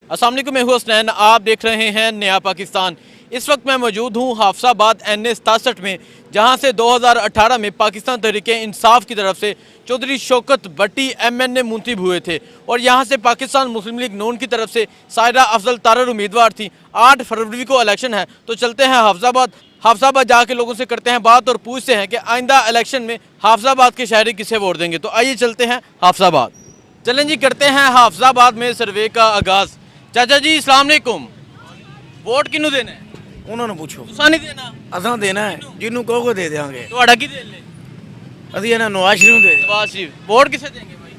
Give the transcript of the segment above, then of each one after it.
अस्सलाम वालेकुम, मैं हूं हसनैन। आप देख रहे हैं नया पाकिस्तान। इस वक्त मैं मौजूद हूं हाफसाबाद NA 67 में, जहां से 2018 में पाकिस्तान तहरीक-ए-इंसाफ की तरफ से चौधरी शौकत भट्टी MNA मुंतखब हुए थे और यहां से पाकिस्तान मुस्लिम लीग नून की तरफ से सायरा अफजल तारर उम्मीदवार थी। 8 फरवरी को इलेक्शन है, तो चलते हैं हाफसाबाद जाके लोगों से करते हैं बात और पूछते हैं कि आइंदा इलेक्शन में हाफसाबाद के शहरी किसे वोट देंगे। तो आइए चलते हैं हाफसाबाद। चलें जी, करते हैं हाफसाबाद में सर्वे का आगाज़। चाचा जी अस्सलाम वालेकुम, वोट किनू देना है? ਉਹਨਾਂ ਨੂੰ ਪੁੱਛੋ तुसा नहीं देना? ਅਸਾਂ ਦੇਣਾ ਹੈ ਜਿਹਨੂੰ ਕਹੋਗੇ ਦੇ ਦੇਵਾਂਗੇ ਤੁਹਾਡਾ ਕੀ ਦੇ ਲੈ? ਅਸੀਂ ਇਹਨਾਂ ਨਵਾਜ਼ ਸ਼ਰੀਫ ਨੂੰ ਦੇ ਦਿਆਂਗੇ। नवाज शरीफ। वोट किसे देंगे भाई?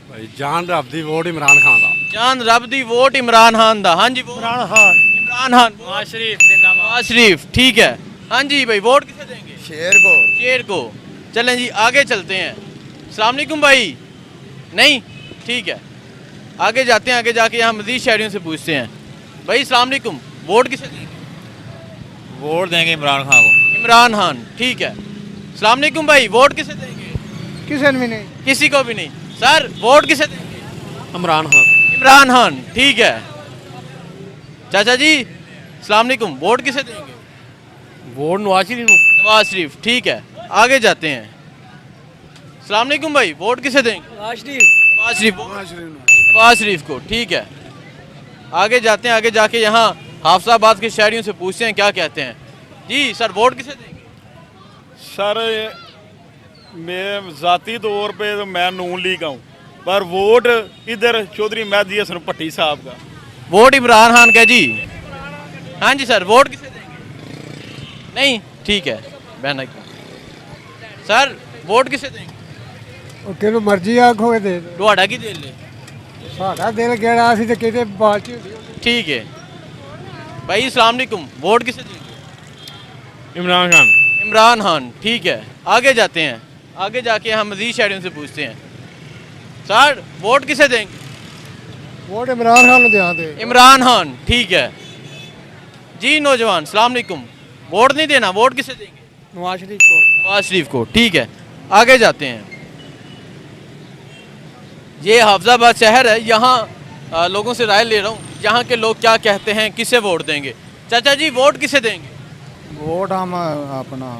भाई जान रब दी वोट इमरान खान दा। जान रब दी वोट इमरान खान दा। हाँ जी, इमरान खान। नवाज शरीफ जिंदाबाद। नवाज शरीफ, ठीक है। हाँ जी भाई, वोट किसे देंगे? शेर को। चलें जी, आगे चलते हैं। अस्सलाम वालेकुम भाई। नहीं, ठीक है, आगे जाते हैं। आगे जाके यहाँ मजीद शहरियों से पूछते हैं। भाई अस्सलाम वालेकुम, वोट किसे देंगे? वोट देंगे इमरान खान को। इमरान खान, ठीक है। अस्सलाम वालेकुम भाई, वोट किसे देंगे? ਕਿਸੇ ਨੂੰ ਵੀ ਨਹੀਂ किसी को भी नहीं। सर, वोट किसे देंगे? इमरान खान। इमरान खान, ठीक है। चाचा जी अस्सलाम वालेकुम, वोट किसे देंगे? वोट नवाज शरीफ को। नवाज शरीफ, ठीक है। आगे जाते हैं। अस्सलाम वालेकुम भाई, वोट किसे देंगे? ਨਵਾਜ਼ ਸ਼ਰੀਫ नवाज शरीफ। नवाज शरीफ को, ठीक है। आगे जाते हैं। आगे जाके यहाँ हाफसाबाद के शहरियों से पूछते हैं क्या कहते हैं। जी सर, वोट किसे देंगे? सर मैं ज़ाती तौर पे तो मैं नून लीग हूँ, पर वोट इधर चौधरी मेहदी हसन भट्टी साहब का। वोट इमरान खान का जी। हाँ जी सर, वोट किसे देंगे? नहीं, ठीक है बहना की। सर, वोट किसे देंगे? ਉਹ ਕਿਹਨੂੰ ਮਰਜ਼ੀ ਆਖੋਗੇ ਦੇ ਦਿਓ। ਤੁਹਾਡਾ ਕੀ ਦਿਲ ਹੈ? ਸਾਡਾ ਦਿਲ ਕਿਹੜਾ, ਅਸੀਂ ਤੇ ਕਿਤੇ ਪਾਰਟੀ ठीक है भाई। अस्सलाम वालेकुम, वोट किसे देंगे? इमरान खान। इमरान खान, ठीक है। आगे जाते हैं। आगे जाके हम मजीद शहरियों से पूछते हैं। सर, वोट किसे देंगे? ਵੋਟ ਇਮਰਾਨ ਖਾਨ ਨੂੰ ਦਿਆਂਦੇ। इमरान खान, ठीक है जी। नौजवान अस्सलाम वालेकुम, वोट नहीं देना, वोट किसे देंगे? ਨਵਾਜ਼ ਸ਼ਰੀਫ को नवाज शरीफ को, ठीक है। आगे जाते हैं। ये हाफसाबाद शहर है, यहाँ लोगों से राय ले रहा हूँ, यहाँ के लोग क्या कहते हैं, किसे वोट देंगे। चाचा जी, वोट किसे देंगे? ਵੋਟ ਹਮ ਆਪਣਾ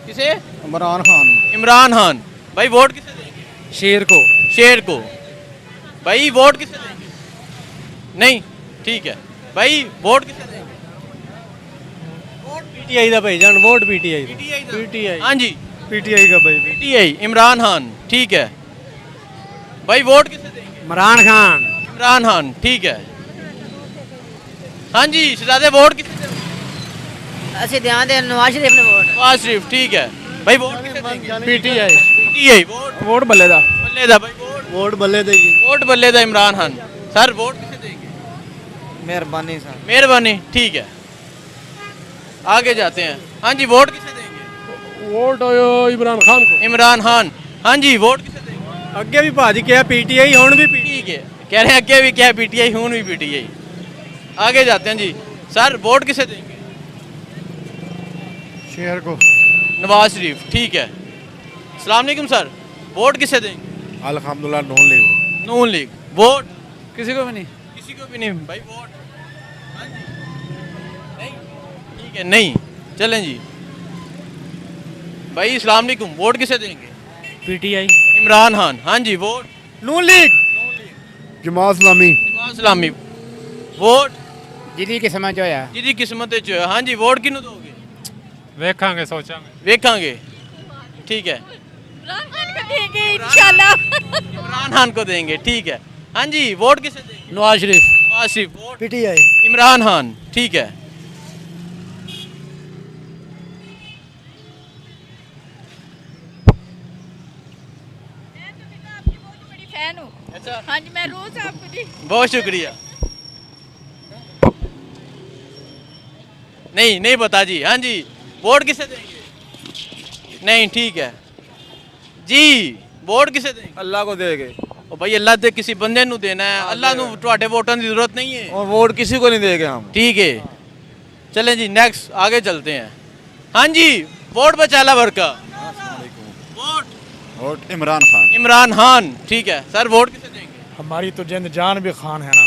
किसे? ਇਮਰਾਨ ਖਾਨ ਨੂੰ। इमरान खान भाई, वोट किसे देंगे? शेर को शेर को। भाई वोट किसे देंगे? नहीं, ठीक है भाई। वोट किसे देंगे? पीटीआई ਦਾ ਭਾਈਜਾਨ ਵੋਟ पीटीआई PTI। हाँ जी, पीटीआई का भाई PTI इमरान खान, ठीक है भाई। वोट किसे देंगे? इमरान खान इमरान खान, ठीक है। हाँ जी शहजादे, वोट किसे देंगे? ਅਸੀਂ ਧਿਆਨ ਦੇ ਨਵਾਜ਼ ਸ਼ਰੀਫ ਨੇ ਵੋਟ नवाज शरीफ, ठीक है भाई। वोट किसे देंगे? PTI PTI। वोट वोट बल्ले दा बल्ले दा भाई। वोट बल्ले दा जी वोट बल्ले दा इमरान खान। सर, वोट किसे देंगे? मेहरबानी सर मेहरबानी, ठीक है। आगे जाते हैं। हाँ जी, वोट किसे देंगे? वोट इमरान खान को। इमरान खान, हाँ जी। वोट किसे देंगे? ਅੱਗੇ ਵੀ ਭਾਜੀ ਕਿਹਾ पीटीआई ਹੁਣ ਵੀ ठीक है, कह रहे हैं अगे भी क्या है PTI, हूं भी PTI। आगे जाते हैं जी। सर, वोट किसे देंगे? ਸ਼ੇਰ ਕੋ। नवाज शरीफ, ठीक है। अस्सलाम वालेकुम सर, वोट किसे देंगे? अल्हम्दुलिल्लाह नून लीग। नून लीग। वोट किसी को भी नहीं किसी को भी नहीं भाई। वोट हाँ जी। नहीं, ठीक है, नहीं। चलें जी भाई। अस्सलाम वालेकुम, वोट किसे देंगे? पीटीआई इमरान खान, हाँ जी। वोट नून लीग जमात इस्लामी। नवाज इस्लामी। वोट ਜਿਹਦੀ ਕਿਸਮਤ ਚ ਹੋਇਆ। जिहदी किस्मत च होया। हाँ जी, वोट किनू दोगे? वेखांगे सोचांगे। वेखांगे, ठीक है। इमरान खान को देंगे इंशाल्लाह। इमरान खान को देंगे, ठीक है। हाँ जी, वोट किसे देंगे? नवाज शरीफ नवाज शरीफ। वोट पीटीआई इमरान खान, ठीक है। बड़ी फैन हूँ। अच्छा, हाँ जी, मैं रोज आपको जी बहुत शुक्रिया। नहीं, नहीं पता जी। हाँ जी, वोट किसे देंगे? नहीं, ठीक है जी। वोट किसे देंगे? अल्लाह को देंगे ओ भाई, अल्लाह ते किसी बंदे नू देना है, अल्लाह नू तुहाडे वोटां दी जरूरत नहीं है। और वोट किसी को नहीं देंगे हम ठीक है, चलें जी नेक्स्ट आगे चलते हैं। हाँ जी, वोट बचाला वर्का। Vote vote Imran Khan. इमरान खान, ठीक है। सर, वोट किसे देंगे? हमारी तो जिंद जान भी खान है ना।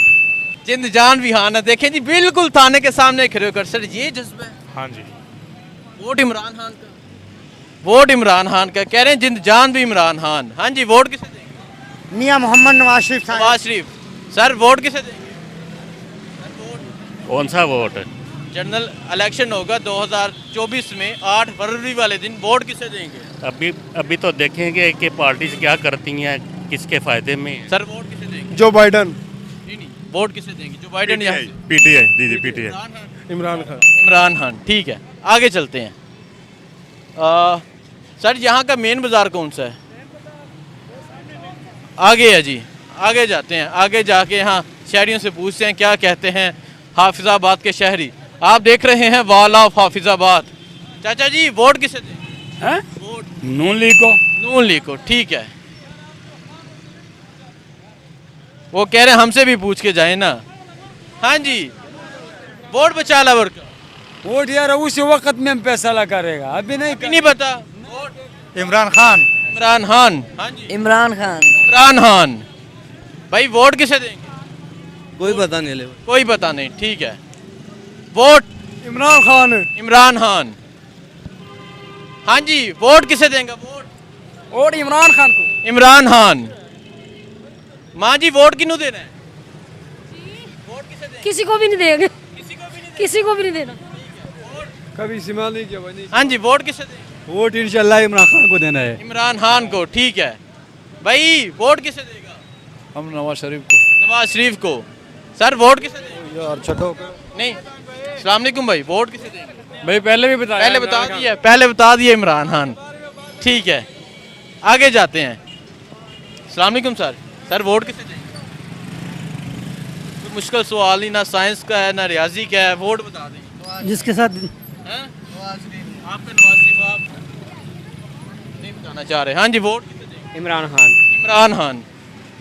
जिंद जान भी हाँ ना। देखें जी बिल्कुल थाने के सामने खड़े होकर, सर ये जज्बा है हाँ जी। वोट इमरान खान का, वोट इमरान खान का, कह रहे हैं जिंद जान भी इमरान खान। हाँ जी, वोट किसे देंगे? मियां मोहम्मद नवाज शरीफ नवाज शरीफ। सर वोट किसे देंगे? कौन सा वोट? जनरल इलेक्शन होगा 2024 में 8 फरवरी वाले दिन, वोट किसे देंगे? अभी तो देखेंगे कि पार्टी क्या करती हैं, किसके फायदे में। सर वोट किसे देंगे? जो बाइडन नहीं नहीं, वोट किसे देंगे? जो बाइडन या पीटीआई जी पीटीआई। इमरान खान। इमरान खान। ठीक है, आगे चलते हैं। सर यहाँ का मेन बाजार कौन सा है? आगे है जी, आगे जाते हैं। आगे जाके यहाँ शहरियों से पूछते हैं क्या कहते हैं हाफिजाबाद के शहरी। आप देख रहे हैं वॉल ऑफ हाफिजाबाद। चाचा जी वोट किसे दें? वोट नून लीग को। नून लीग को। ठीक है, वो कह रहे हैं हमसे भी पूछ के जाए ना। हाँ जी, वोट बचा ला वर्क। वोट यार उसी वक्त में हम फैसला करेगा, अभी नहीं। नहीं पता। वोट इमरान खान। इमरान खान। हाँ जी, इमरान खान। इमरान खान। भाई वोट किसे देंगे? कोई पता नहीं ले। कोई पता नहीं। ठीक है, वोट इमरान खान। इमरान खान। हाँ जी, वोट किसे देंगे? वोट इमरान खान को। इमरान खान। माँ जी वोट किन्हों देना है? वोट किसे देंगे? किसी को भी नहीं देंगे, किसी को भी नहीं। किसी को भी नहीं देना। कभी इस्तेमाल नहीं किया भाई। हाँ जी, वोट किसे देंगे? वोट इंशाल्लाह इमरान खान को देना है। इमरान खान को। ठीक है भाई, वोट किसे देगा? हम नवाज शरीफ को। नवाज शरीफ को। सर वोट किसे देंगे? यार छठो नहीं, अस्सलाम वालेकुम भाई, वोट किसे देंगे? भाई पहले भी बताया। पहले बता दिया, पहले बता दिया इमरान खान। ठीक है, आगे जाते हैं। अस्सलाम वालेकुम सर। सर वोट किसे देंगे? कोई मुश्किल सवाल ही, ना साइंस का है ना रियाजी का है, वोट बता दें। जिसके साथ हैं? आपका नवाज शरीफ। आप नहीं बताना चाह रहे? हाँ जी, वोट किसे देंगे? इमरान खान। इमरान खान।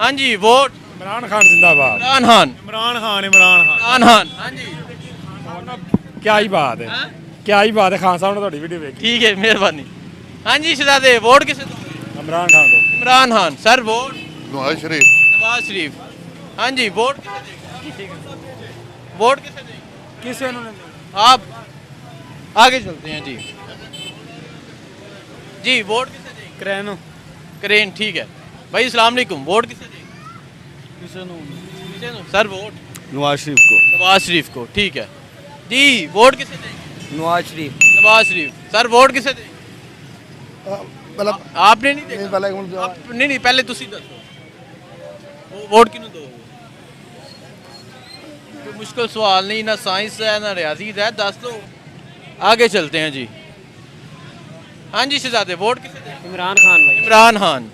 हाँ जी, वोट इमरान खान जिंदाबाद। इमरान खान। इमरान खान। इमरान खान। इमरान खान। हाँ जी, क्या ही बात है, हाँ? क्या ही बात है। खान साहब ने थोड़ी वीडियो देखी। ठीक है, मेहरबानी। हाँ जी शहजादे, वोट किसे दोगे? इमरान खान को। इमरान खान। Sir vote? नवाज शरीफ। नवाज शरीफ। हाँ जी, वोट किसे देंगे? वोट किसे देंगे? किसे उन्होंने? आप आगे चलते हैं जी। जी वोट किसे देंगे? क्रेनो। करें। ठीक है भाई, अस्सलाम वालेकुम, वोट किसे देंगे? सर वोट नवाज शरीफ को। नवाज शरीफ को। ठीक है जी, वोट किसे देंगे? नवाज शरीफ। नवाज शरीफ। सर वोट किसे देंगे? मतलब आपने नहीं देखा? नहीं नहीं, पहले तुसी दसो वोट किन्नू दो। कोई मुश्किल सवाल नहीं, ना साइंस है ना रियाजी है, दस दो। आगे चलते हैं जी। हाँ जी शहजादे, वोट किसे देंगे? इमरान खान भाई। इमरान खान।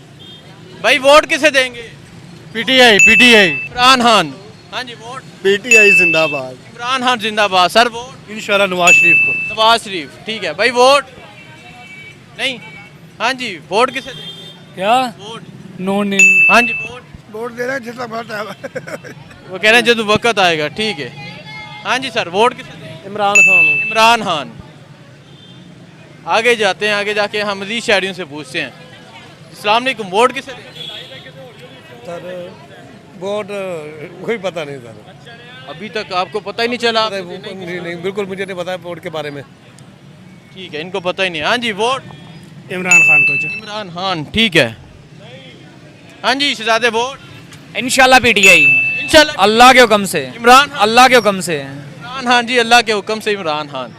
भाई वोट किसे देंगे? पीटीआई। पीटीआई। इमरान खान। हाँ जी, वोट पीटीआई जिंदाबाद। इमरान खान जिंदाबाद। Sir vote? इंशाल्लाह नवाज शरीफ को। नवाज शरीफ। ठीक है भाई, वोट नहीं। हाँ जी, वोट किसे देंगे? क्या? वोट नून। हाँ जी, वोट वोट दे रहे हैं जितना वोट है। वो कह रहे हैं जब वक्त आएगा। ठीक है। हाँ जी सर, वोट किसे देंगे? इमरान खान। इमरान खान। आगे जाते हैं, आगे जाके हम मज़ीद शहरियों से पूछते हैं। अस्सलाम वालेकुम, वोट किसे देंगे? सर वोट कोई पता नहीं सर। अभी तक आपको पता ही नहीं चला? नहीं बिल्कुल मुझे नहीं पता वोट के बारे में। ठीक है, इनको पता ही नहीं। हाँ जी, वोट इमरान खान को। इमरान खान। ठीक है। हाँ जी शहजादे, वोट? इंशाल्लाह पीटीआई। इंशाल्लाह अल्लाह के हुक्म से। इमरान खान। अल्लाह के हुक्म से। इमरान खान जी, अल्लाह के हुक्म से इमरान खान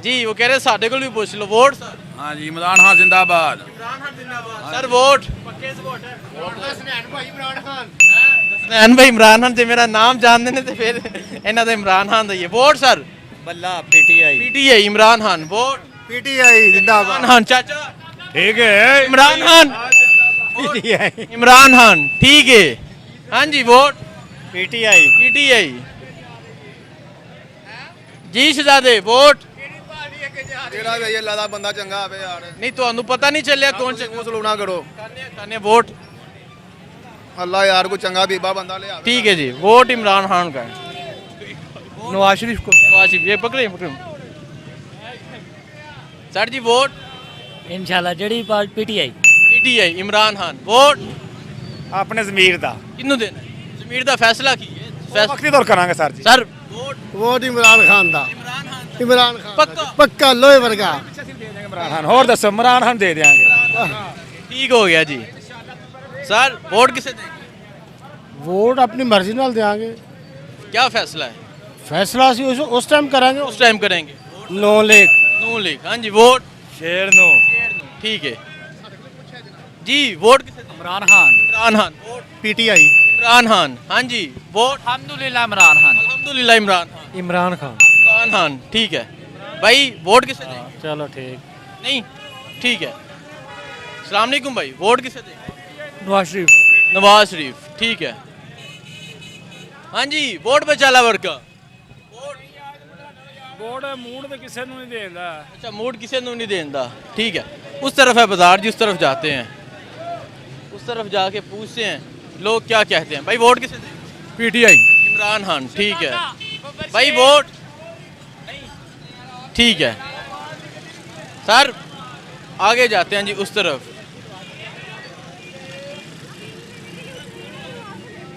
जी। वो कह रहे साढ़े को भी पूछ लो। Vote sir? हाँ जी, इमरान खान जिंदाबाद। इमरान खान जिंदाबाद। Sir vote? पक्के से वोट है। हसनैन भाई इमरान खान, जे मेरा नाम जानते ने तो फिर इन्हों का इमरान खान दा ही है। Vote sir? बल्ला PTI. PTI. Imran Khan. Vote? PTI जिंदाबाद। इमरान खान। चाचा ठीक है। इमरान खान। पीटीआई। इमरान खान। ठीक है। हाँ जी, वोट? पीटीआई। पीटीआई जी। शहजादे, वोट? ਜਿਹੜਾ ਵੀ ਅੱਲਾਹ ਦਾ ਬੰਦਾ ਚੰਗਾ ਆਵੇ ਯਾਰ नहीं ਤੁਹਾਨੂੰ पता नहीं चलिया कौन से ਮੂੰਹ ਸਲੂਣਾ ਕਰੋ खाने वोट? ਅੱਲਾਹ ਯਾਰ ਕੋਈ ਚੰਗਾ ਬੀਬਾ ਬੰਦਾ ਲਿਆ ठीक है जी, वोट इमरान खान का है। नवाज शरीफ को। नवाज शरीफ। ये पकड़े पकड़े सर जी, वोट? इंशाल्लाह जड़ी party PTI. PTI. Imran Khan. Vote अपने जमीर दा। किन्नू देना है? जमीर दा फैसला की है। फैस- वक्त दौर करांगे सर जी sir vote vote Imran Khan दा इमरान खान पक्का पक्का लोहे वर्गा इमरान खान होर दसो इमरान खान दे देंगे ठीक हो गया जी सर वोट किसे देंगे वोट अपनी मर्जी नाल देंगे क्या फैसला है फैसला ਅਸੀਂ ਉਸ ਟਾਈਮ ਕਰਾਂਗੇ उस टाइम करेंगे नो लेक नून लीग हाँ जी वोट शेर नो ठीक है जी वोट किसे देंगे इमरान खान इमरान खान वोट पीटीआई इमरान खान हाँ जी वोट अल्हम्दुलिल्लाह इमरान खान अल्हम्दुलिल्लाह इमरान खान इमरान खान इमरान खान ठीक है भाई वोट किसे देंगे चलो ठीक नहीं ठीक है अस्सलाम वालेकुम भाई वोट किसे देंगे नवाज शरीफ नवाज शरीफ ठीक है हाँ जी वोट बचाला वर्का ਵੋਟ ਮੂਡ ਤੇ ਕਿਸੇ ਨੂੰ ਨਹੀਂ ਦੇਂਦਾ अच्छा मूड किसे नहीं देंदा ठीक है उस तरफ है बाजार जी उस तरफ जाते हैं उस तरफ जाके पूछते हैं लोग क्या कहते हैं भाई वोट किसे देंगे पीटीआई इमरान खान ठीक है भाई वोट ठीक है सर आगे जाते हैं जी उस तरफ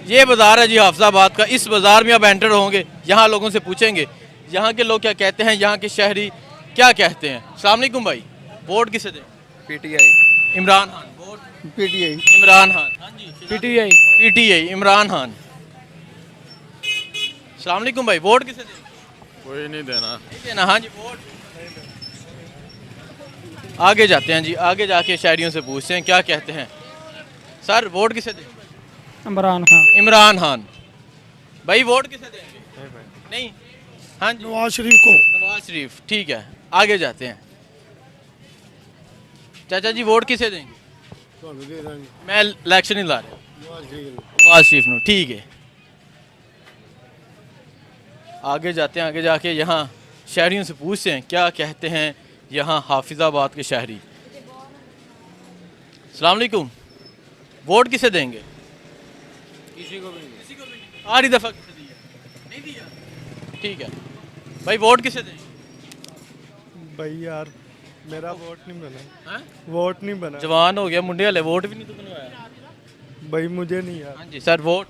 ये बाज़ार है जी हाफिजाबाद का इस बाज़ार में अब एंटर होंगे यहाँ लोगों से पूछेंगे यहाँ के लोग क्या कहते हैं यहाँ के शहरी क्या कहते हैं अस्सलाम वालेकुम भाई वोट किसे दें PTI Imran Khan vote PTI Imran Khan हाँ जी पीटीआई पीटीआई इमरान खान अस्सलाम वालेकुम भाई वोट किसे दें कोई नहीं देना नहीं देना हाँ जी वोट आगे जाते हैं जी आगे जाके शहरियों से पूछते हैं क्या कहते हैं सर वोट किसे दें इमरान खान इमरान खान भाई वोट किसे देंगे नहीं हाँ जी नवाज शरीफ को नवाज शरीफ ठीक है आगे जाते हैं चाचा जी वोट किसे देंगे मैं इलेक्शन ही ला रहा हूँ नवाज शरीफ नो ठीक है आगे जाते हैं आगे जाके यहाँ शहरियों से पूछते हैं क्या कहते हैं यहाँ हाफिजाबाद के शहरी अस्सलाम वालेकुम वोट किसे देंगे किसी को भी आखिरी दफ़ा किसे दिया नहीं दिया ठीक है भाई वोट किसे देंगे भाई यार मेरा वोट नहीं बना हैं? वोट नहीं बना जवान हो गया मुंडे वाले वोट भी नहीं तो बनवाया भाई मुझे नहीं यार हाँ जी सर वोट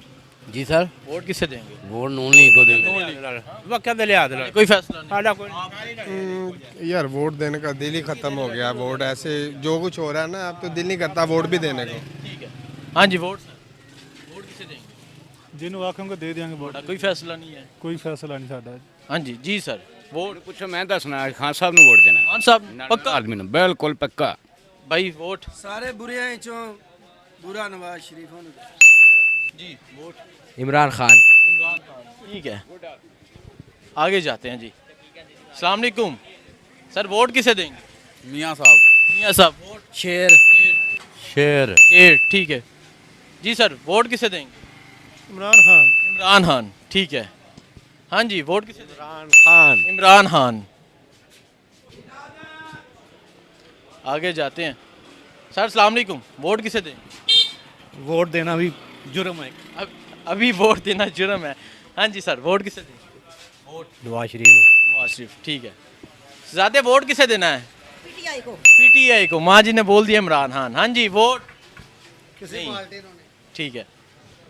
जी सर वोट किसे देंगे वोट नून लीग को देंगे वक्त दे लिया कोई फैसला नहीं साडा कोई यार वोट देने का दिल ही खत्म हो गया वोट ऐसे जो कुछ हो रहा है ना अब तो दिल नहीं करता वोट भी देने को ठीक है हाँ जी वोट सर वोट किसे देंगे जिन्हों आखेंगे दे देंगे वोट कोई फैसला नहीं है कोई फैसला नहीं साडा हाँ जी सर वोट पूछो मैं दसना खान साहब ने वोट देना खान साहब पक्का आदमी ने बिल्कुल पक्का भाई वोट सारे बुरे हैं चो बुरा नवाज शरीफ होने जी वोट इमरान खान इमरान खान ठीक है आगे जाते हैं जी अस्सलाम वालेकुम सर वोट किसे देंगे मियाँ साहब मियाँ साहब वोट शेर शेर शेर ठीक है जी सर वोट किसे देंगे इमरान खान इमरान खान ठीक है हाँ जी वोट किसे देंगे खान इमरान खान आगे जाते हैं सर अस्सलाम वालेकुम वोट किसे दें वोट देना भी जुर्म है अभी वोट देना जुर्म है हाँ जी सर वोट किसे दें वोट नवाज शरीफ नवाज शरीफ ठीक है ज़्यादा वोट किसे देना है पीटीआई को पीटीआई को माँ जी ने बोल दिया इमरान खान हाँ जी वोट नहीं ठीक है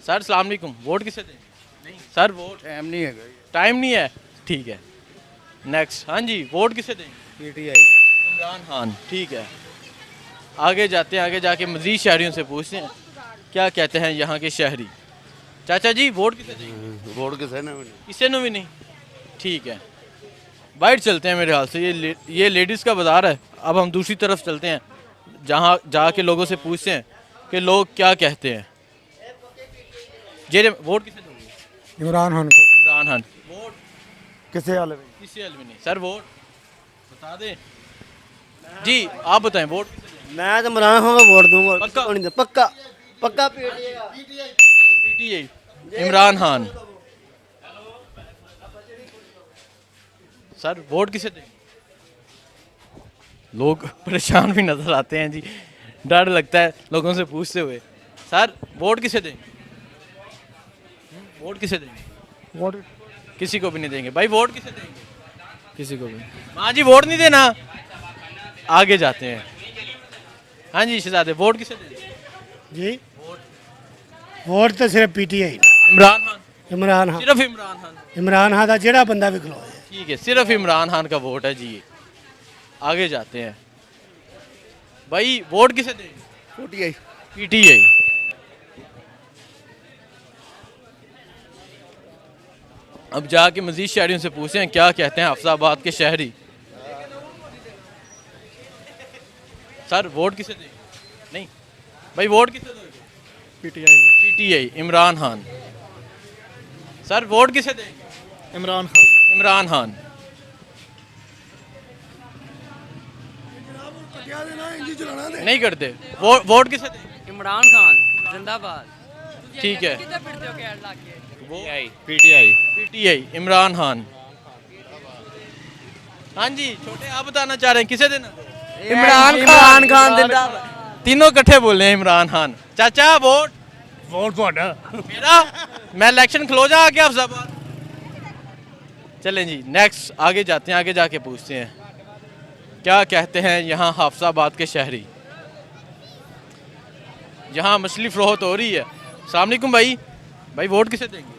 सर अस्सलाम वालेकुम वोट किसे दें नहीं सर वोट टाइम नहीं है टाइम नहीं है ठीक है नेक्स्ट हाँ जी वोट किसे दें पीटीआई इमरान खान ठीक है आगे जाते हैं आगे जाके मज़ीद शहरियों से पूछते हैं क्या कहते हैं यहाँ के शहरी चाचा जी वोट किसे देंगे वोट किसे ने किसी ने भी नहीं ठीक है बाइट चलते हैं मेरे हाल से ये लेडीज़ का बाज़ार है अब हम दूसरी तरफ चलते हैं जहाँ जाके लोगों से पूछते हैं कि लोग क्या कहते हैं जे वोट किसे दोगे इमरान खान को इमरान खान वोट किसे हाल में किसी हल में नहीं सर वोट बता दें जी आप बताएं वोट मैं तो इमरान खान को वोट दूंगा पक्का? पक्का पक्का PTI PTI Imran Khan sir vote किसे दें लोग परेशान भी नजर आते हैं जी डर लगता है लोगों से पूछते हुए सर वोट किसे दें वोट किसे देंगे वोट किसी को भी नहीं देंगे भाई वोट किसे देंगे किसी को भी हाँ जी वोट नहीं देना आगे जाते हैं हाँ जी शहजादे वोट किसे देंगे जी वोट तो सिर्फ पीटीआई इमरान खान इमरान खान सिर्फ इमरान खान। इमरान खान का जेड़ा बंदा भी खिलाए ठीक है, सिर्फ इमरान खान का वोट है जी। आगे जाते हैं भाई, वोट किसे देंगे? पीटीआई। अब जाके मजीद शहरियों से पूछते हैं क्या कहते हैं हाफिजाबाद के शहरी। सर वोट किसे देंगे? नहीं भाई, वोट किसे देंगे? PTI Imran Khan. Sir vote किसे देंगे? इमरान खान इमरान खान। नहीं करते। वोट किसे देंगे? इमरान खान जिंदाबाद। ठीक है, पीटीआई पीटीआई इमरान खान। हाँ जी, छोटे आप बताना चाह रहे हैं किसे देना? इमरान खान जिंदाबाद। तीनों इकट्ठे बोल रहे हैं इमरान खान। चाचा वोट? वोट ਤੁਹਾਡਾ मेरा? मैं इलेक्शन खलो जा आके हाफिजाबाद। चलें जी, नेक्स्ट आगे जाते हैं, आगे जाके पूछते हैं क्या कहते हैं यहाँ हाफिजाबाद के शहरी। यहाँ मछली फरोख्त हो रही है। अस्सलाम वालेकुम भाई। भाई वोट किसे देंगे?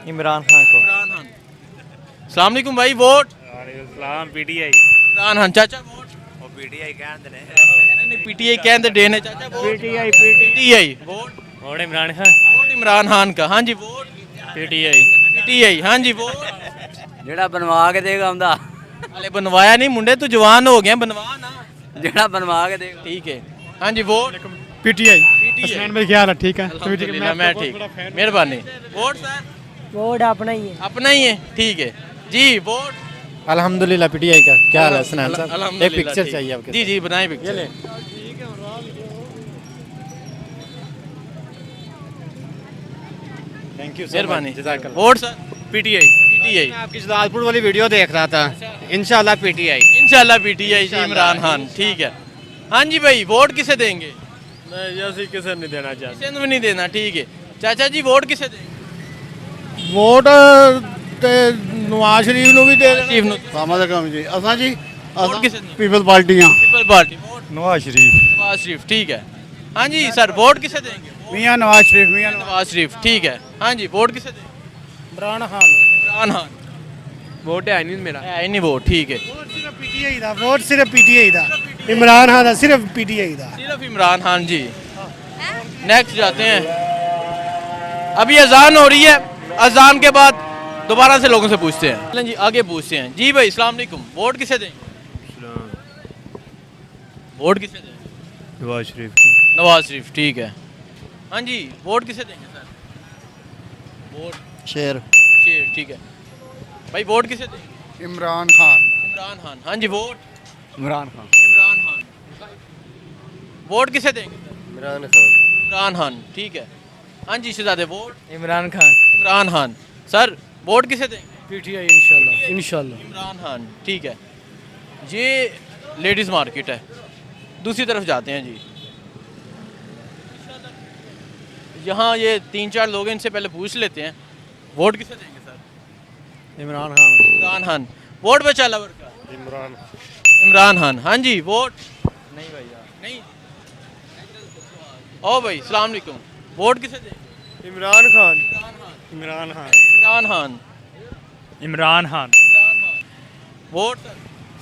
इमरान खान को। इमरान खान। अस्सलाम वालेकुम भाई, वोट? इस्लाम पीटीआई इमरान खान। चाचा वोट? पीटीआई कहते हैं नहीं, पीटीआई कहते देने। चाचा वोट? पीटीआई। वोट? और इमरान खान वोट इमरान खान का। हाँ जी, वोट? PTI PTI. हाँ जी, वोट? जेड़ा बनवा के देगा उनका, अरे बनवाया नहीं मुंडे, तू जवान हो गया, बनवा ना। जेड़ा बनवा के देगा। ठीक है। हाँ जी, वोट? PTI PTI. मेरे ख्याल है ठीक है अल्हम्दुलिल्लाह, मैं ठीक। मेहरबानी। Vote sir? वोट अपना ही है। अपना ही है, ठीक है जी। वोट? अल्हम्दुलिल्लाह पीटीआई का क्या हाल है सुनान साहब? एक अल्हम्दुलिल्लाह, पिक्चर ठीक। चाहिए आपके जी जी, बनाए पिक्चर। थैंक यू मेहरबानी। Vote sir? पीटीआई। पीटीआई। आपकी जलालपुर वाली वीडियो देख रहा था, इंशाल्लाह पीटीआई। इंशाल्लाह पीटीआई जी, इमरान खान। ठीक है। हाँ जी भाई, वोट किसे देंगे? किसे नहीं देना चाहते। किसे भी नहीं देना, ठीक है। चाचा जी वोट किसे देंगे? वोट ਤੇ ਨਵਾਜ਼ ਸ਼ਰੀਫ ਨੂੰ ਵੀ ਦੇ शरीफ ਨੂੰ। ਸਲਾਮੁਅਲੈਕਮ ਜੀ ਅਸਾਂ ਜੀ वोट किसे देंगे? ਪੀਪਲ ਪਾਰਟੀਆਂ people party. Vote Nawaz Sharif Nawaz Sharif. ठीक है। हाँ जी सर, वोट किसे देंगे? ਮੀਆਂ ਨਵਾਜ਼ ਸ਼ਰੀफ ਮੀਆਂ नवाज शरीफ। ठीक है। हाँ जी, वोट किसे देंगे? ਇਮਰਾਨ ਖਾਨ इमरान खान। वोट है नहीं मेरा। है ही नहीं वोट, ठीक है। ਵੋਟ ਸਿਰਫ ਪੀਟੀਆਈ ਦਾ ਵੋਟ ਸਿਰਫ ਪੀਟੀਆਈ ਦਾ ਇਮਰਾਨ ਖਾਨ ਦਾ ਸਿਰਫ ਪੀਟੀਆਈ ਦਾ सिर्फ इमरान खान जी। नेक्स्ट जाते हैं। अभी अजान हो रही है, अजान के बाद दोबारा से लोगों से पूछते हैं। चलें जी, आगे पूछते हैं। जी भाई अस्सलाम वालेकुम, वोट किसे देंगे? वोट किसे देंगे? नवाज शरीफ को। नवाज शरीफ। ठीक है। हाँ जी, वोट किसे देंगे सर? वोट? शेर शेर। ठीक है भाई, वोट किसे देंगे? इमरान खान इमरान खान। हाँ जी, वोट? इमरान खान इमरान खान। वोट किसे देंगे? इमरान खान इमरान खान। ठीक है। हाँ जी शहजादे, vote? Imran Khan. Imran Khan. Sir vote किसे देंगे? पीटीआई इंशाल्लाह इंशाल्लाह इमरान खान। ठीक है। ये लेडीज़ मार्केट है, दूसरी तरफ जाते हैं जी। यहाँ ये 3-4 लोग हैं, इनसे पहले पूछ लेते हैं वोट किसे देंगे सर? इमरान खान इमरान खान। वोट बचा लवर का? इमरान खान। हाँ जी, वोट? नहीं भैया, नहीं। ओ भाई सलाम अलैकुम, वोट किसे देंगे? Imran Khan. Imran Khan. Imran Khan. Imran Khan. Vote?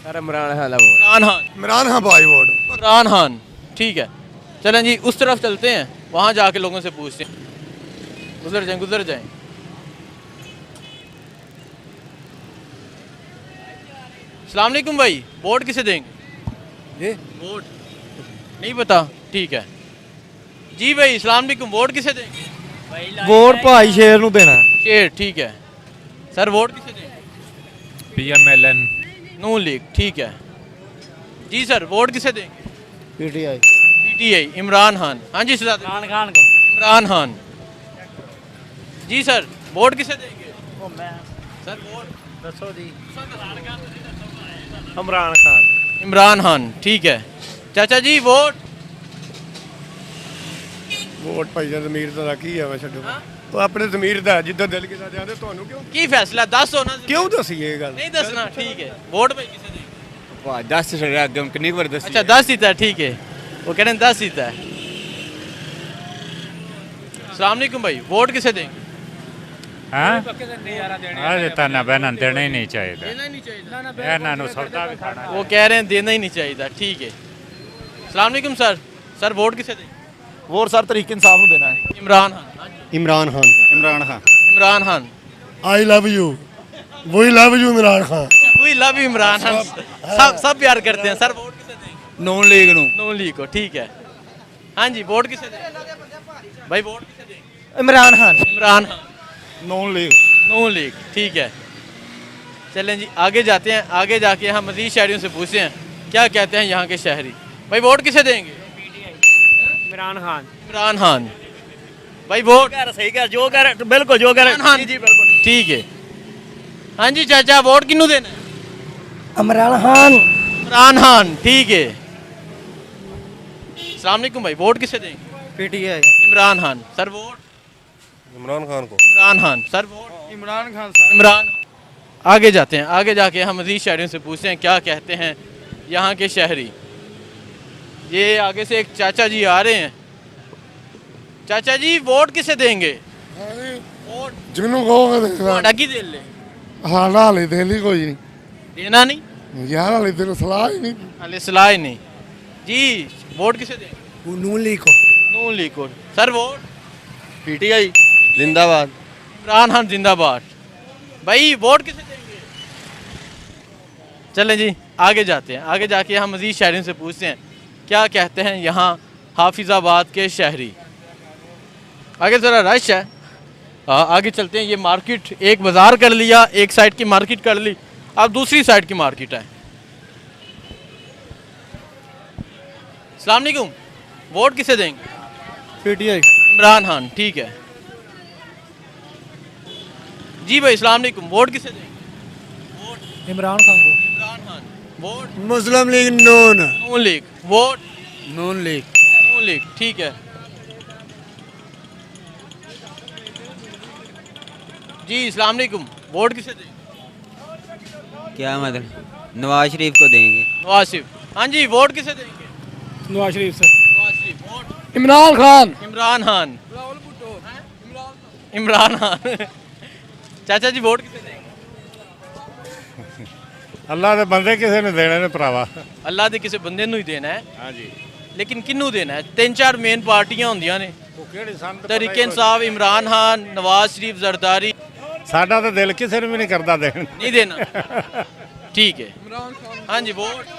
Sir Imran Khan vote. Imran Khan. Imran Khan भाई वोट इमरान खान। ठीक है। चलें जी, उस तरफ चलते हैं, वहाँ जाके लोगों से पूछते हैं। गुजर जाएं, गुजर जाएं। अस्सलाम वालेकुम भाई, वोट किसे देंगे? जी वोट नहीं पता, ठीक है जी भाई। अस्सलाम वालेकुम, वोट किसे देंगे? वोट भाई शेर ਨੂੰ देना शेर। ठीक है सर, वोट किसे देंगे? पीएमएलएन नून लीग। ठीक है जी सर, वोट किसे देंगे? PTI PTI Imran Khan. हाँ जी सर, इमरान खान को। इमरान खान जी सर, वोट किसे देंगे? सर वोट दसो जी। इमरान खान। इमरान खान। ठीक है चाचा जी, वोट? ਵੋਟ ਭਾਈ ਦਾ ਜ਼ਮੀਰ ਦਾ ਕੀ ਹੈ ਵਾ ਛੱਡੋ ਉਹ ਆਪਣੇ ਜ਼ਮੀਰ ਦਾ ਜਿੱਦਾਂ ਦਿਲ ਕੀਤਾ ਜਾਂਦੇ ਤੁਹਾਨੂੰ ਕਿਉਂ की फैसला 10 होना? ਕਿਉਂ ਦੱਸੀਏ ਇਹ ਗੱਲ नहीं दसना, ठीक है। वोट भाई किसे देंगे? वाह 10 से आगे हम कितनी बार 10। अच्छा 10 सीता है, ठीक है। वो कह रहे हैं 10 सीता है। अस्सलाम वालेकुम भाई, वोट किसे देंगे? ਹਾਂ ਅਜੇ ਤਾਂ ਨਾ ਬਹਿਣਾ ਦੇਣਾ ਹੀ ਨਹੀਂ ਚਾਹੀਦਾ ਇਹਨਾਂ ਨੂੰ ਸੌਦਾ ਵੀ ਖਾਣਾ वो कह रहे हैं देना ही नहीं चाहिए ठीक है अस्सलाम वालेकुम सर वोट किसे दें ਵੋਟ ਸਰ ਤਰੀਕੇ ਇਨਸਾਫ ਨੂੰ ਦੇਣਾ ਹੈ। Imran Khan Imran Khan Imran Khan I love you वही love you Imran Khan we love you Imran Khan सब प्यार करते हैं सर वोट किसे दें ਨੂਨ ਲੀਗ ਨੂੰ नून लीग को ठीक है हाँ जी वोट किसे दें भाई वोट किसे दें इमरान खान इमरान खान ਨੂਨ ਲੀਗ नून लीग ठीक है चलें जी आगे जाते हैं आगे जाके हम मज़ीद शहरियों से पूछते हैं क्या कहते हैं यहाँ के शहरी भाई वोट किसे देंगे इमरान खान इमरान खान भाई वोट सही कह जो कह रहे बिल्कुल जो कह इमरान खान जी बिल्कुल ठीक है हाँ जी चाचा वोट किन्नू देना है इमरान खान इमरान खान ठीक है अस्सलाम वालेकुम भाई वोट किसे देंगे PTI Imran Khan sir vote Imran Khan को इमरान खान सर वोट ਇਮਰਾਨ ਖਾਨ इमरान आगे जाते हैं आगे जाके हम मज़ीद शहरियों से पूछते हैं क्या कहते हैं यहाँ के शहरी ये आगे से एक चाचा जी आ रहे हैं चाचा जी वोट किसे देंगे वोट जिन्हों कहोगे ਤੁਹਾਡਾ ਕੀ ਦਿਲ ਲੈ हाल हाले दे ली कोई नहीं देना नहीं यार हाले तेरे सलाह ही नहीं हाले सलाह ही नहीं जी वोट किसे देंगे नून लीग को नून लीग को सर वोट पीटीआई जिंदाबाद इमरान खान जिंदाबाद भाई वोट किसे देंगे चलें जी आगे जाते हैं आगे जाके हम मज़ीद शहरियों से पूछते हैं क्या कहते हैं यहाँ हाफिज़ाबाद के शहरी आगे ज़रा रश है आगे चलते हैं ये मार्केट एक बाज़ार कर लिया एक साइड की मार्केट कर ली अब दूसरी साइड की मार्केट है अस्सलाम वालेकुम वोट किसे देंगे ਪੀਟੀਆਈ इमरान खान ठीक है जी भाई अस्सलाम वालेकुम वोट किसे देंगे इमरान खान को इमरान खान वोट मुस्लिम लीग नून नून लीग वोट नून लीग नून लीग ठीक है जी अस्सलाम वालेकुम वोट किसे देंगे क्या मतलब नवाज शरीफ को देंगे नवाज शरीफ हाँ जी वोट किसे देंगे ਨਵਾਜ਼ ਸ਼ਰੀਫ ਸਰ नवाज शरीफ वोट ਇਮਰਾਨ ਖਾਨ इमरान खान इमरान खान चाचा जी वोट किसे देंगे अल्लाह दे बंदे किसे ने देने ने भरावा अल्लाह दे किसी बंदे नूं ही देना है हां जी लेकिन किन्नू देना है तीन चार मेन पार्टियां होंदियां ने ਉਹ ਕਿਹੜੀ ਸੰਤ तहरीक इंसाफ इमरान खान नवाज शरीफ जरदारी ਸਾਡਾ ਤਾਂ ਦਿਲ ਕਿਸੇ ਨੂੰ ਵੀ ਨਹੀਂ ਕਰਦਾ ਦੇਣ नहीं देना ठीक है हाँ जी वोट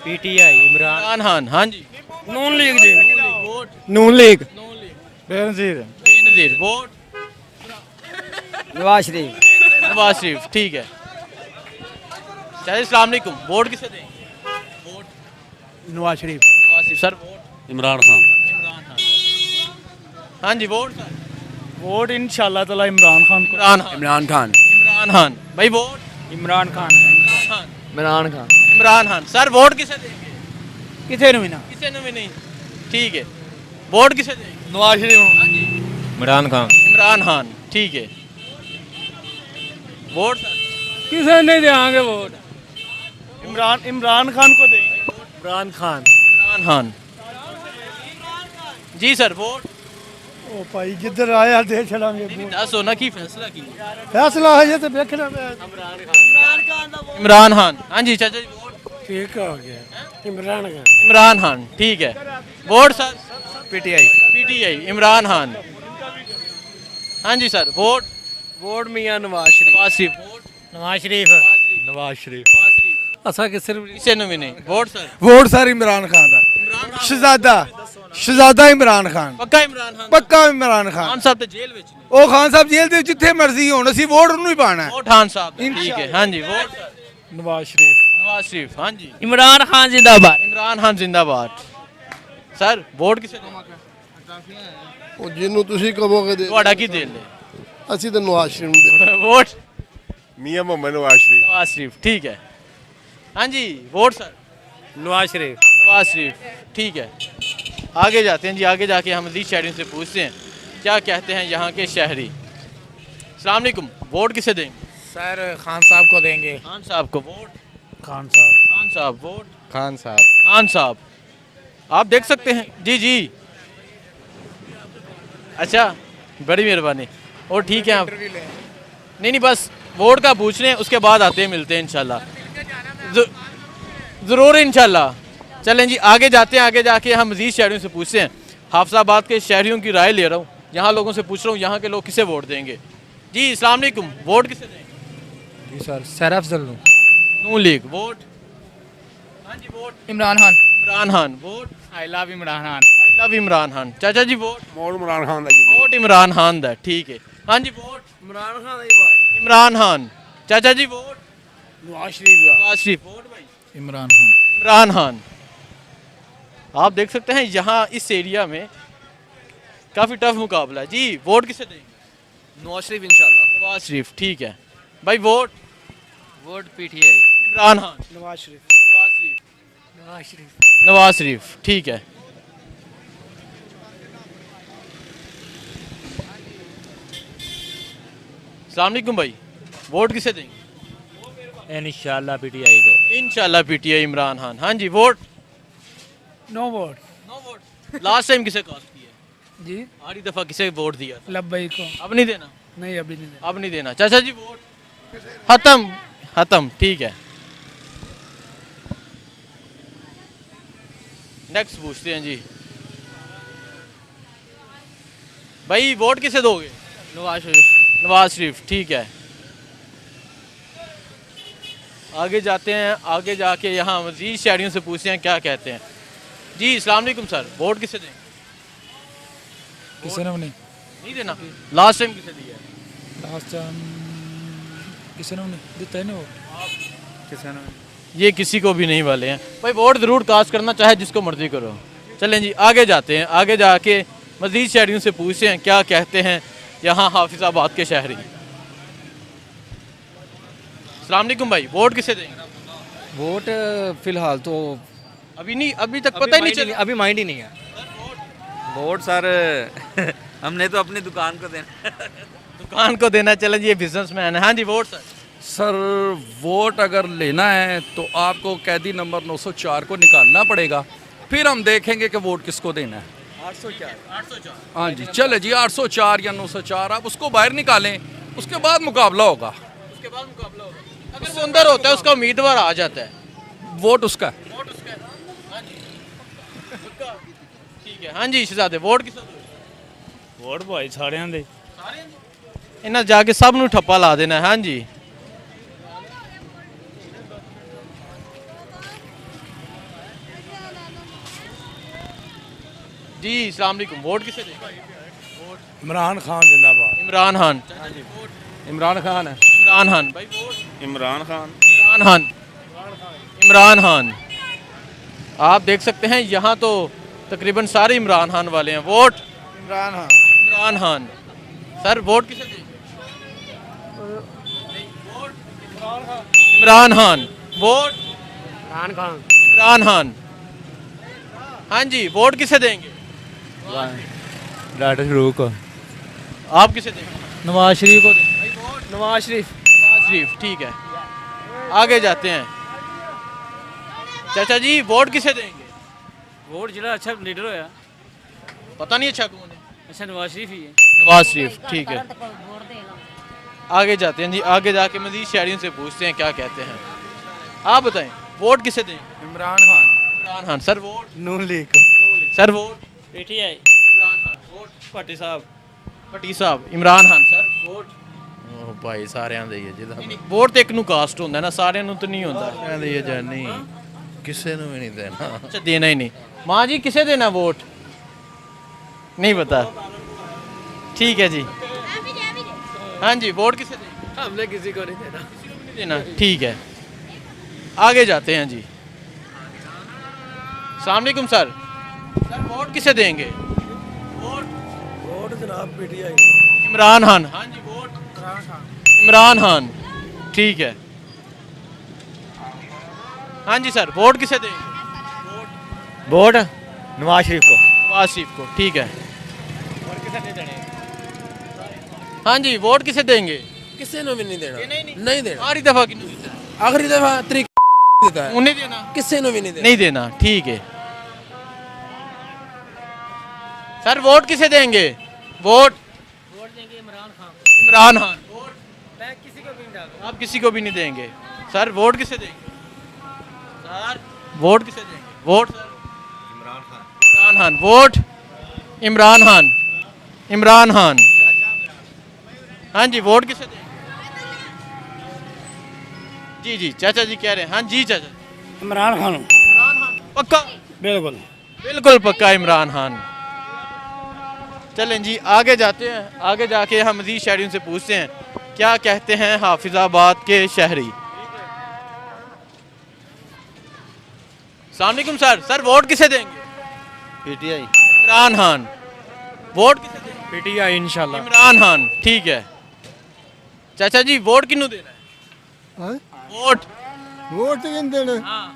पीटीआई इमरान इमरान खान हाँ जी ਨੂਨ ਲੀਗ ਜੀ वोट ਨੂਨ ਲੀਗ नून लीग ਬੇਨਜ਼ੀਰ बेनज़ीर वोट नवाज शरीफ नवाज शरीफ ठीक है चाचा अस्सलाम वालेकुम वोट किसे देंगे वोट ਨਵਾਜ਼ ਸ਼ਰੀफ नवाज शरीफ सर वोट इमरान खान इमरान खान हाँ जी वोट सर ਵੋਟ ਇਨਸ਼ਾਅੱਲਾ ਤਾਲਾ ਇਮਰਾਨ ਖਾਨ को इमरान खान इमरान खान इमरान खान भाई vote Imran Khan Imran Khan Imran Khan Imran Khan sir vote किसे देंगे ਕਿਥੇ ਨੂੰ ਵੀ ਨਾ किसे ने भी नहीं ठीक है वोट किसे देंगे ਨਵਾਜ਼ ਸ਼ਰੀਫ हाँ जी इमरान खान इमरान खान ठीक है वोट सर ਕਿਸੇ ਨਹੀਂ ਦੇਾਂਗੇ ਵੋਟ इमरान खान को देंगे इमरान खान इमरान खान जी सर वोट ਉਹ ਭਾਈ ਜਿੱਧਰ ਆਇਆ ਦੇ ਛੜਾਂਗੇ दस होना की फैसला की ਫੈਸਲਾ ਹੈ ਤੇ ਵੇਖਣਾ इमरान खान हाँ जी चाचा जी वोट ਠੀਕ ਹੋ ਗਿਆ इमरान खान इमरान खान ठीक है vote sir PTI PTI Imran Khan हाँ जी sir vote vote Mian Nawaz Sharif Nawaz Sharif vote Nawaz Sharif Nawaz Sharif Nawaz Sharif असा किसे किसे ने भी नहीं vote sir vote sir Imran Khan ਦਾ इमरान खान ਸ਼ਹਜ਼ਾਦਾ ਇਮਰਾਨ ਖਾਨ पक्का इमरान खान ਪੱਕਾ ਇਮਰਾਨ ਖਾਨ खान साहब तो जेल में ने। ਉਹ ਖਾਨ ਸਾਹਿਬ ਜੇਲ੍ਹ ਦੇ ਜਿੱਥੇ ਮਰਜ਼ੀ ਹੋਣ ਅਸੀਂ ਵੋਟ ਉਹਨੂੰ ਹੀ ਪਾਣਾ वोट खान साहब ठीक है हाँ जी वोट नवाज शरीफ नवाज शरीफ हाँ जी इमरान खान जिंदाबाद इमरान खान जिंदाबाद सर वोट किसे देंगे ਉਹ ਜਿਹਨੂੰ ਤੁਸੀਂ ਕਹੋਗੇ ਦੇ ਤੁਹਾਡਾ ਕੀ ਦਿਲ ਹੈ ਅਸੀਂ ਤਾਂ ਨਵਾਜ਼ ਸ਼ਰੀਫ ਦੇ वोट ਮੀਆਂ ਮੁਹੰਮਦ ਨਵਾਜ਼ ਸ਼ਰੀਫ नवाज शरीफ ठीक है हाँ जी वोट सर नवाज शरीफ नवाज शरीफ ठीक है आगे जाते हैं जी आगे जाके हम मज़ीद शहरियों से पूछते हैं क्या कहते हैं यहाँ के शहरी अस्सलाम वालेकुम वोट किसे देंगे सर खान साहब को देंगे खान साहब को वोट खान साहब खान साहब वोट खान साहब खान साहब आप देख सकते हैं जी जी अच्छा बड़ी मेहरबानी और ठीक है आप नहीं बस वोट का पूछ रहे हैं, उसके बाद आते हैं, मिलते हैं इंशाल्लाह। ज़रूर इंशाल्लाह। चलें जी आगे जाते हैं, आगे जाके हम मज़ीद शहरियों से पूछते हैं। हाफिज़ाबाद के शहरियों की राय ले रहा हूँ, यहाँ लोगों से पूछ रहा हूँ यहाँ के लोग किसे वोट देंगे। जी अस्सलाम वालेकुम, वोट किसे देंगे? जी सर, सैर अफजल नून लीग। वोट? हाँ जी vote. Imran Khan. Imran Khan. Vote? I love Imran Khan. I love Imran Khan. चाचा जी वोट? ਮੋੜ ਇਮਰਾਨ ਖਾਨ ਦਾ वोट इमरान खान दा, ठीक है। हाँ जी वोट? ਇਮਰਾਨ ਖਾਨ ਦਾ ਜੀ इमरान खान। चाचा जी वोट? ਨਵਾਜ਼ ਸ਼ਰੀਫ ਦਾ नवाज शरीफ। वोट भाई? इमरान खान। इमरान खान। आप देख सकते हैं यहाँ इस एरिया में काफ़ी टफ मुकाबला है। जी वोट किसे देंगे? नवाज शरीफ इंशाल्लाह। नवाज शरीफ, ठीक है भाई। Vote? Vote PTI. Imran Khan. Nawaz Sharif Nawaz Sharif. Nawaz Sharif. Nawaz Sharif, ठीक है। अस्सलाम वालेकुम भाई, वोट किसे देंगे? इंशाल्लाह पीटीआई को। इंशाल्लाह पीटीआई इमरान खान। हाँ जी vote? No vote. No vote. Last time किसे कास्ट किया? जी आखिरी दफ़ा किसे वोट दिया? लब्बई को। अब नहीं देना? नहीं अभी नहीं। अब नहीं देना। चाचा जी वोट? खत्म। खत्म, ठीक है। नेक्स्ट पूछते हैं जी भाई, वोट किसे दोगे? नवाज शरीफ। नवाज शरीफ, ठीक है। आगे जाते हैं, आगे जाके यहाँ मज़ीद शहरियों से पूछते हैं क्या कहते हैं। जी अस्सलाम वालेकुम सर, वोट किसे देंगे? किसी ने नहीं देना? लास्ट टाइम किसे दिया? लास्ट टाइम किसी ने देता है ना वो। किसी ने ये किसी को भी नहीं वाले हैं भाई। वोट ज़रूर कास्ट करना, चाहे जिसको मर्जी करो। चलें जी आगे जाते हैं, आगे जाके मज़ीद शहरियों से पूछते हैं क्या कहते हैं यहाँ हाफिज़ाबाद के शहरी। अस्सलाम वालेकुम भाई, वोट किसे देंगे? वोट फिलहाल तो अभी नहीं, अभी तक पता ही नहीं चला। अभी माइंड ही नहीं है। वोट सर हमने तो अपनी दुकान को देना। दुकान को देना। चलें जी ये बिजनेसमैन है। हाँ जी वोट सर? सर वोट अगर लेना है तो आपको कैदी नंबर 904 को निकालना पड़ेगा, फिर हम देखेंगे कि वोट किसको देना है। 804। हाँ जी चले जी 804 या 904 आप उसको बाहर निकालें, उसके बाद मुकाबला होगा। उसके बाद मुकाबला होगा। अगर वो अंदर होता है उसका उम्मीदवार आ जाता है, वोट उसका है। वोट उसका है। हाँ जी उसका, ठीक है। हाँ जी शहजादे, वोट किसे दोगे? वोट भाई सारिਆਂ ਦੇ। इन्हें जाके सब ਨੂੰ ठप्पा ला देना है। हाँ जी जी अस्सलाम वालेकुम, वोट किसे देंगे? ਇਮਰਾਨ ਖਾਨ ਜਿੰਦਾਬਾਦ इमरान खान। इमरान खान है। इमरान खान भाई। वोट? इमरान खान। इमरान खान। इमरान खान। आप देख सकते हैं यहाँ तो तकरीबन सारे इमरान खान वाले हैं। Vote? Imran Khan Imran Khan. Sir vote किसे देंगे? इमरान खान। वोट? इमरान खान। इमरान खान। हाँ जी वोट किसे देंगे? डॉक्टर शरीफ को। आप किसे देंगे? नवाज शरीफ को। नवाज शरीफ। नवाज शरीफ, ठीक है। आगे जाते हैं। चाचा जी वोट किसे देंगे? वोट जिला अच्छा लीडर होया। पता नहीं अच्छा कौन है। अच्छा नवाज शरीफ ही है। नवाज शरीफ, ठीक है। आगे जाते हैं जी, आगे जाके मज़ीद शहरियों से पूछते हैं क्या कहते हैं। आप बताएं वोट किसे देंगे? Imran Khan Imran Khan. Sir vote? Noon league sir vote? PTI. Imran Khan. Vote? Bhatti साहब। भट्टी साहब। इमरान खान। Sir vote? भाई साਰਿਆਂ ਦੇ ਹੀ ਹੈ ਜਿਹਦਾ नहीं, वोट तो एक नू कास्ट होता है ना, सारे नू तो नहीं होता। ਸਾਰਿਆਂ ਦੇ ਹੀ ਹੈ ਜਾਂ ਨਹੀਂ ਕਿਸੇ ਨੂੰ ਵੀ ਨਹੀਂ ਦੇਣਾ। अच्छा देना ही नहीं। माँ जी किसे देना वोट? नहीं पता, ठीक है जी। हाँ जी वोट किसे देंगे? हमने किसी को नहीं देना। नहीं देना, ठीक है। आगे जाते हैं जी। अस्सलाम वालेकुम सर, सर वोट किसे देंगे? वोट? ਵੋਟ ਜਨਾਬ ਪੀਟੀਆਈ इमरान खान। हाँ जी वोट? इमरान खान, ठीक है। हाँ जी सर वोट किसे देंगे? वोट नवाज शरीफ को। नवाज शरीफ को, ठीक है। हाँ जी वोट किसे देंगे? ਕਿਸੇ ਨੂੰ ਵੀ ਨਹੀਂ ਦੇਣਾ नहीं ਨਹੀਂ ਦੇਣਾ आखिरी दफा किन्नू देना? ਆਖਰੀ ਦਫਾ ਤਰੀਕ ਦਿੱਤਾ ਹੈ उन्हें देना? ਕਿਸੇ ਨੂੰ ਵੀ ਨਹੀਂ ਦੇਣਾ नहीं देना, ठीक है। सर वोट किसे देंगे? वोट? वोट देंगे इमरान खान। इमरान खान। वोट? आप किसी को भी नहीं देंगे। सर वोट किसे देंगे? सर वोट किसे देंगे? Vote sir Imran Khan. Vote Imran Khan. Imran Khan. हाँ जी, वोट किसे देंगे? जी जी चाचा जी कह रहे हैं। हाँ जी चाचा। इमरान खान। पक्का? बिल्कुल बिल्कुल पक्का इमरान खान। चलें जी आगे जाते हैं, आगे जाके हम मज़ीद शहरियों से पूछते हैं क्या कहते हैं हाफिजाबाद के शहरी। अस्सलाम वालेकुम सर। सर वोट किसे देंगे? पीटीआई। इमरान खान। वोट किसे देंगे? पीटीआई इंशाल्लाह। इमरान खान। ठीक है चाचा जी, वोट किन्नू देना है? वोट वोट देने हाँ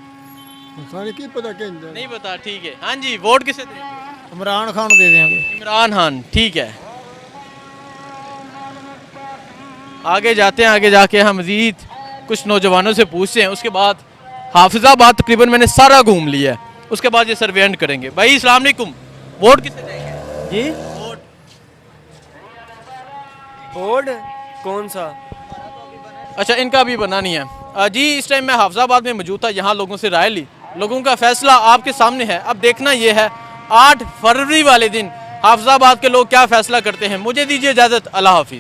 सारे की पता कहते नहीं पता। ठीक है हाँ जी, वोट किसे देंगे? इमरान खान दे देंगे। इमरान खान। ठीक है आगे जाते हैं, आगे जाके हम मज़ीद कुछ नौजवानों से पूछते हैं। उसके बाद हाफिजाबाद तकरीबन मैंने सारा घूम लिया है, उसके बाद ये सर्वे एंड करेंगे। भाई अस्सलाम वालेकुम, वोट किसे देंगे? जी वोट वोट कौन सा? अच्छा इनका भी बना नहीं है जी। इस टाइम मैं हाफिजाबाद में मौजूद था, यहाँ लोगों से राय ली। लोगों का फैसला आपके सामने है। अब देखना ये है 8 फरवरी वाले दिन हाफिजाबाद के लोग क्या फैसला करते हैं। मुझे दीजिए इजाज़त, अल्लाह हाफिज़।